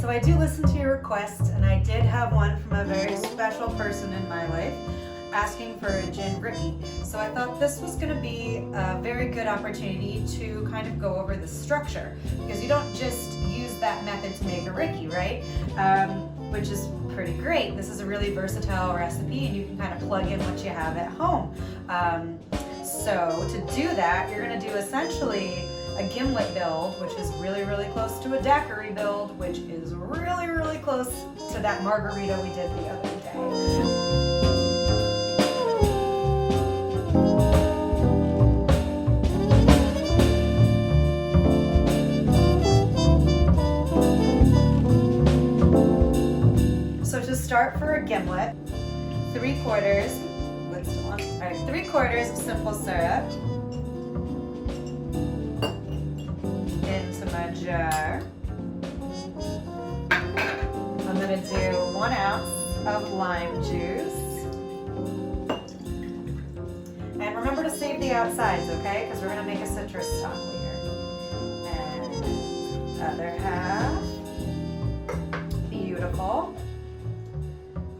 so I do listen to your requests, and I did have one from a very special person in my life asking for a gin Rickey. So I thought this was going to be a very good opportunity to kind of go over the structure, because you don't just use that method to make a Rickey, right? Which is pretty great. This is a really versatile recipe, and you can kind of plug in what you have at home. So to do that, you're going to do essentially a gimlet build, which is really, really close to a daiquiri build, which is really, really close to that margarita we did the other day. So to start for a gimlet, 3/4 of simple syrup into my jar. I'm going to do 1 ounce of lime juice. And remember to save the outsides, okay? Because we're going to make a citrus stock later. And other half. Beautiful.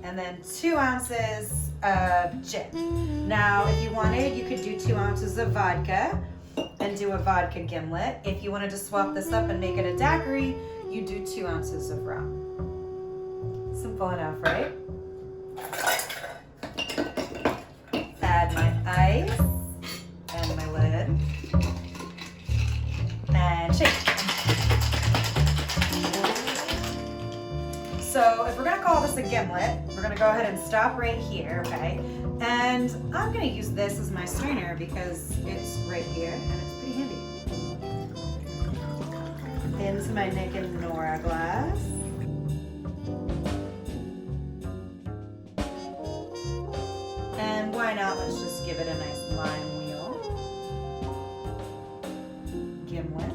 And then 2 ounces of gin. Now, if you wanted, you could do 2 ounces of vodka and do a vodka gimlet. If you wanted to swap this up and make it a daiquiri, you do 2 ounces of rum. Simple enough, right? Add my ice and my lid and shake. So if we're going to call this a gimlet, we're going to go ahead and stop right here, okay? And I'm going to use this as my strainer because it's right here and it's pretty handy. Into my Nick and Nora glass. And why not? Let's just give it a nice lime wheel. Gimlets.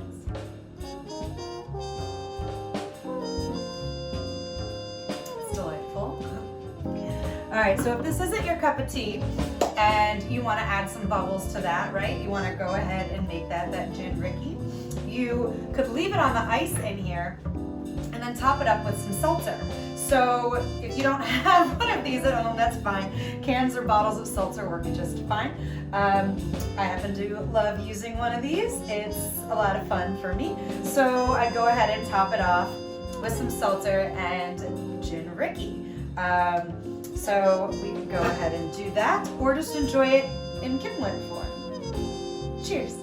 All right, so if this isn't your cup of tea and you want to add some bubbles to that, right? You want to go ahead and make that gin Rickey. You could leave it on the ice in here and then top it up with some seltzer. So if you don't have one of these at home, that's fine. Cans or bottles of seltzer work just fine. I happen to love using one of these. It's a lot of fun for me. So I go ahead and top it off with some seltzer and gin Rickey. So we can go ahead and do that, or just enjoy it in gimlet form. Cheers.